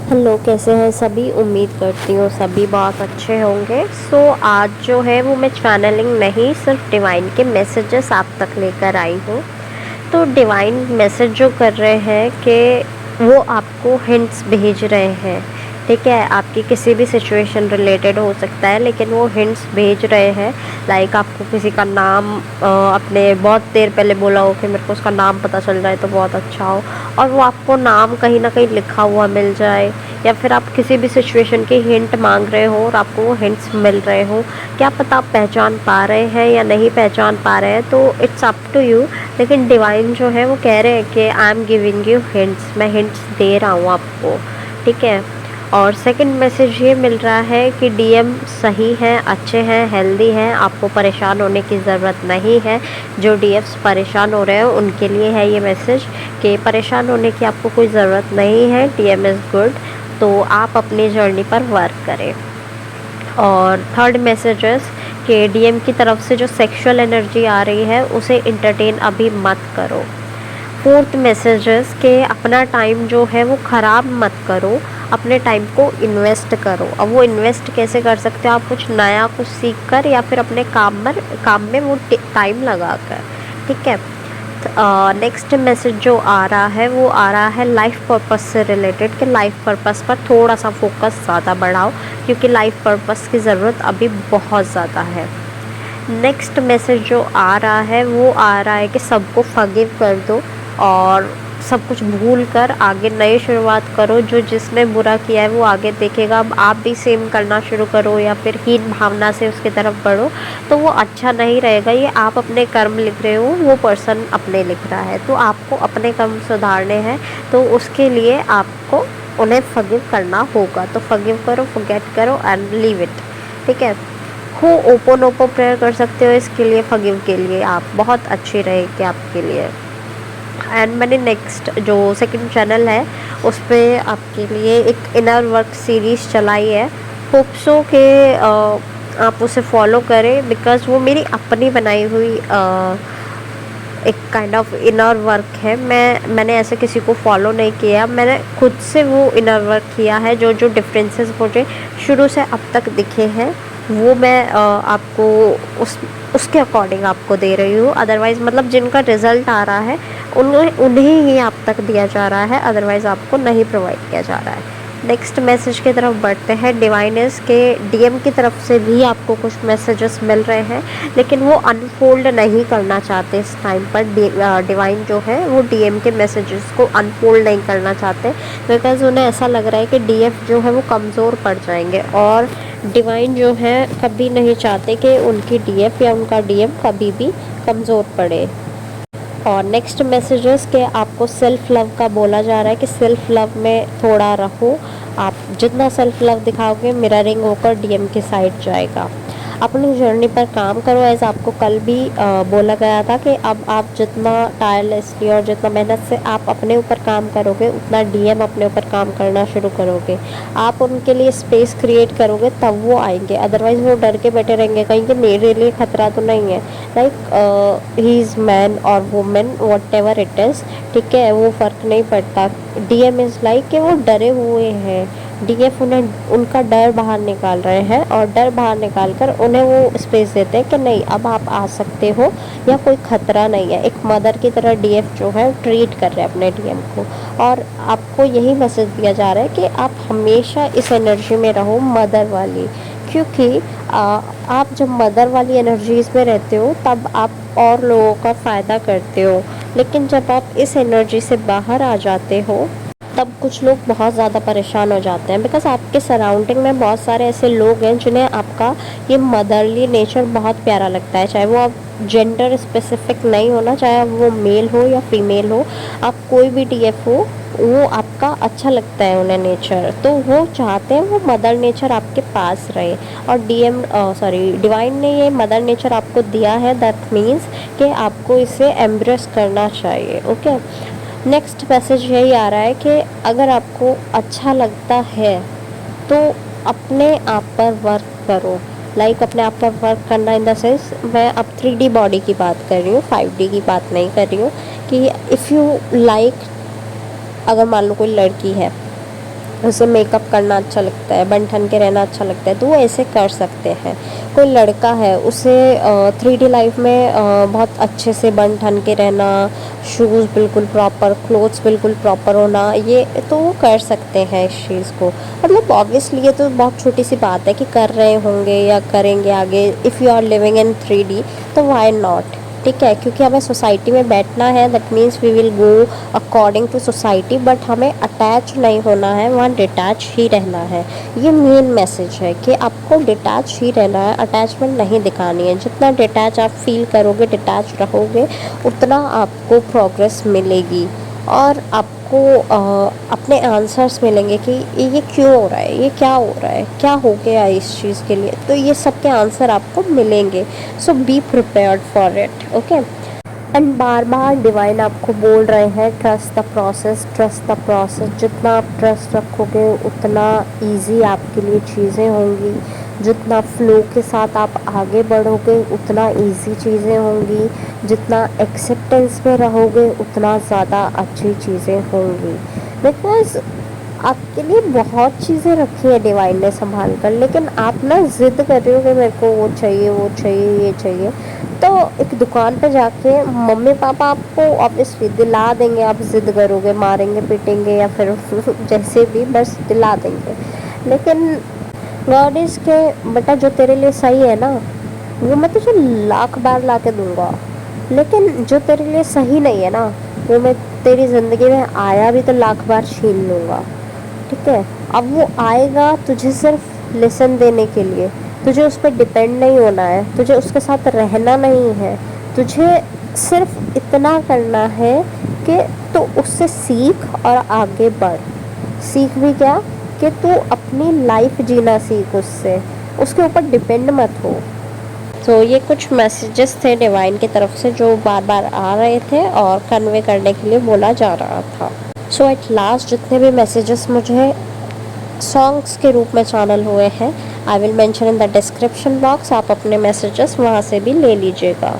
Hello, कैसे हैं सभी। उम्मीद करती हूँ सभी बहुत अच्छे होंगे। आज जो है वो मैं चैनलिंग नहीं, सिर्फ डिवाइन के मैसेजेस आप तक लेकर आई हूँ। तो डिवाइन मैसेज जो कर रहे हैं कि वो आपको हिंट्स भेज रहे हैं। ठीक है, आपकी किसी भी सिचुएशन रिलेटेड हो सकता है, लेकिन वो हिंट्स भेज रहे हैं। लाइक आपको किसी का नाम अपने बहुत देर पहले बोला हो कि मेरे को उसका नाम पता चल जाए तो बहुत अच्छा हो, और वो आपको नाम कहीं ना कहीं लिखा हुआ मिल जाए। या फिर आप किसी भी सिचुएशन की हिंट मांग रहे हो और आपको वो हिंट्स मिल रहे हो। क्या पता आप पहचान पा रहे हैं या नहीं पहचान पा रहे हैं, तो इट्स अप टू यू। लेकिन डिवाइन जो है वो कह रहे हैं कि I am giving you hints, मैं हिंट्स दे रहा हूँ आपको। ठीक है। और सेकंड मैसेज ये मिल रहा है कि डीएम सही हैं, अच्छे हैं, हेल्दी हैं, आपको परेशान होने की ज़रूरत नहीं है। जो डीएफ्स परेशान हो रहे हैं उनके लिए है ये मैसेज कि परेशान होने की आपको कोई ज़रूरत नहीं है। डीएम इज़ गुड, तो आप अपनी जर्नी पर वर्क करें। और थर्ड मैसेजेस कि डीएम की तरफ से जो सेक्सुअल एनर्जी आ रही है उसे इंटरटेन अभी मत करो। फोर्थ मैसेजेस के अपना टाइम जो है वो ख़राब मत करो, अपने टाइम को इन्वेस्ट करो। अब वो इन्वेस्ट कैसे कर सकते हो आप, कुछ नया कुछ सीख कर या फिर अपने काम में वो टाइम लगा कर। ठीक है। नेक्स्ट मैसेज जो आ रहा है वो आ रहा है लाइफ पर्पस से रिलेटेड कि लाइफ पर्पस पर थोड़ा सा फोकस ज़्यादा बढ़ाओ, क्योंकि लाइफ पर्पस की ज़रूरत अभी बहुत ज़्यादा है। नेक्स्ट मैसेज जो आ रहा है वो आ रहा है कि सबको फॉरगिव कर दो और सब कुछ भूल कर आगे नई शुरुआत करो। जो जिसने बुरा किया है वो आगे देखेगा, अब आप भी सेम करना शुरू करो या फिर हीन भावना से उसकी तरफ बढ़ो तो वो अच्छा नहीं रहेगा। ये आप अपने कर्म लिख रहे हो, वो पर्सन अपने लिख रहा है, तो आपको अपने कर्म सुधारने हैं। तो उसके लिए आपको उन्हें फॉरगिव करना होगा। तो फॉरगिव करो, फॉरगेट करो एंड लीव इट। ठीक है। हो ओपन प्रेयर कर सकते हो इसके लिए, फॉरगिव के लिए आप, बहुत अच्छी रहेगी आपके लिए। एंड मैंने नेक्स्ट जो सेकंड चैनल है उस पर आपके लिए एक इनर वर्क सीरीज़ चलाई है। होप सो के आप उसे फॉलो करें, बिकॉज़ वो मेरी अपनी बनाई हुई एक काइंड ऑफ इनर वर्क है। मैंने ऐसे किसी को फॉलो नहीं किया, मैंने खुद से वो इनर वर्क किया है। जो जो डिफरेंसेस मुझे शुरू से अब तक दिखे हैं वो मैं आपको उसके अकॉर्डिंग आपको दे रही हूँ। अदरवाइज़ मतलब जिनका रिज़ल्ट आ रहा है उन्हें ही आप तक दिया जा रहा है, अदरवाइज़ आपको नहीं प्रोवाइड किया जा रहा है। नेक्स्ट मैसेज की तरफ बढ़ते हैं। डिवाइनर्स के डीएम की तरफ से भी आपको कुछ मैसेजेस मिल रहे हैं, लेकिन वो अनफोल्ड नहीं करना चाहते इस टाइम पर। डिवाइन जो है वो डीएम के मैसेजेस को अनफोल्ड नहीं करना चाहते, बिकॉज़ उन्हें ऐसा लग रहा है कि डीएफ जो है वो कमज़ोर पड़ जाएंगे। और डिवाइन जो है कभी नहीं चाहते कि उनकी डीएफ या उनका डीएम कभी भी कमज़ोर पड़े। और नेक्स्ट मैसेजेस के आपको सेल्फ़ लव का बोला जा रहा है कि सेल्फ़ लव में थोड़ा रहो। आप जितना सेल्फ़ लव दिखाओगे मिररिंग होकर डीएम की साइड जाएगा। अपनी जर्नी पर काम करो। एज आपको कल भी बोला गया था कि अब आप जितना टायरलेसली और जितना मेहनत से आप अपने ऊपर काम करोगे उतना डीएम अपने ऊपर काम करना शुरू करोगे। आप उनके लिए स्पेस क्रिएट करोगे तब वो आएंगे, अदरवाइज़ वो डर के बैठे रहेंगे कहीं कि मेरे लिए खतरा तो नहीं है। लाइक ही इज़ मैन और women what ever it is. ठीक है, वो फ़र्क नहीं पड़ता। डीएम इज़ लाइक कि वो डरे हुए हैं। डीएफ उन्हें उनका डर बाहर निकाल रहे हैं और डर बाहर निकाल कर उन्हें वो स्पेस देते हैं कि नहीं अब आप आ सकते हो या कोई ख़तरा नहीं है। एक मदर की तरह डीएफ जो है ट्रीट कर रहे हैं अपने डीएम को। और आपको यही मैसेज दिया जा रहा है कि आप हमेशा इस एनर्जी में रहो, मदर वाली। क्योंकि आप जब मदर वाली एनर्जीज़ में रहते हो तब आप और लोगों का फ़ायदा करते हो, लेकिन जब आप इस एनर्जी से बाहर आ जाते हो तब कुछ लोग बहुत ज़्यादा परेशान हो जाते हैं। बिकॉज़ आपके सराउंडिंग में बहुत सारे ऐसे लोग हैं जिन्हें आपका ये मदरली नेचर बहुत प्यारा लगता है। चाहे वो आप जेंडर स्पेसिफिक नहीं होना, चाहे वो मेल हो या फीमेल हो, आप कोई भी डीएफ हो, वो आपका अच्छा लगता है उन्हें नेचर, तो वो चाहते हैं वो मदर नेचर आपके पास रहे। और डिवाइन ने ये मदर नेचर आपको दिया है, दैट मीन्स कि आपको इसे एम्ब्रेस करना चाहिए। ओके। नेक्स्ट मैसेज यही आ रहा है कि अगर आपको अच्छा लगता है तो अपने आप पर वर्क करो। लाइक अपने आप पर वर्क करना इन द सेंस, मैं अब 3D बॉडी की बात कर रही हूँ, 5D की बात नहीं कर रही हूँ। कि इफ़ यू लाइक, अगर मान लो कोई लड़की है उसे मेकअप करना अच्छा लगता है, बन ठन के रहना अच्छा लगता है, तो वो ऐसे कर सकते हैं। कोई लड़का है, उसे 3D लाइफ में बहुत अच्छे से बन ठन के रहना, शूज़ बिल्कुल प्रॉपर, क्लोथ्स बिल्कुल प्रॉपर होना, ये तो वो कर सकते हैं इस चीज़ को। मतलब ऑब्वियसली ये तो बहुत छोटी सी बात है कि कर रहे होंगे या करेंगे आगे। If you are living in 3D तो व्हाई नॉट, ठीक है, क्योंकि हमें सोसाइटी में बैठना है, that means we will go according to society, but हमें अटैच नहीं होना है, वहाँ डिटैच ही रहना है। ये मेन मैसेज है कि आपको डिटैच ही रहना है, अटैचमेंट नहीं दिखानी है। जितना डिटैच आप फील करोगे, डिटैच रहोगे, उतना आपको प्रोग्रेस मिलेगी और आपको अपने आंसर्स मिलेंगे कि ये क्यों हो रहा है, ये क्या हो रहा है, क्या हो गया इस चीज़ के लिए, तो ये सब के आंसर आपको मिलेंगे। So be prepared for it, okay. And बार बार डिवाइन आपको बोल रहे हैं trust the process, trust the process. जितना आप ट्रस्ट रखोगे उतना इजी आपके लिए चीज़ें होंगी, जितना फ्लो के साथ आप आगे बढ़ोगे उतना इजी चीज़ें होंगी, जितना एक्सेप्टेंस में रहोगे उतना ज़्यादा अच्छी चीज़ें होंगी। बिकॉज आपके लिए बहुत चीज़ें रखी है डिवाइन ने संभाल कर, लेकिन आप ना ज़िद कर रहे हो कि मेरे को वो चाहिए, वो चाहिए, ये चाहिए। तो एक दुकान पे जाके मम्मी पापा आपको ऑब्वियसली दिला देंगे, आप ज़िद करोगे, मारेंगे पीटेंगे या फिर जैसे भी, बस दिला देंगे। लेकिन गॉड इज़ के बेटा जो तेरे लिए सही है ना, वो मैं तुझे लाख बार ला के दूँगा, लेकिन जो तेरे लिए सही नहीं है ना, वो मैं तेरी ज़िंदगी में आया भी तो लाख बार छीन लूँगा, ठीक है। अब वो आएगा तुझे सिर्फ लेसन देने के लिए, तुझे उस पर डिपेंड नहीं होना है, तुझे उसके साथ रहना नहीं है, तुझे सिर्फ इतना करना है कि तू उससे सीख और आगे बढ़। सीख भी क्या, कि तू अपनी लाइफ जीना सीख उससे, उसके ऊपर डिपेंड मत हो। तो ये कुछ मैसेजेस थे डिवाइन की तरफ से जो बार बार आ रहे थे और कन्वे करने के लिए बोला जा रहा था। सो एट लास्ट जितने भी मैसेजेस मुझे सॉन्ग्स के रूप में चैनल हुए हैं, I will mention in the description box, आप अपने मैसेजेस वहाँ से भी ले लीजिएगा।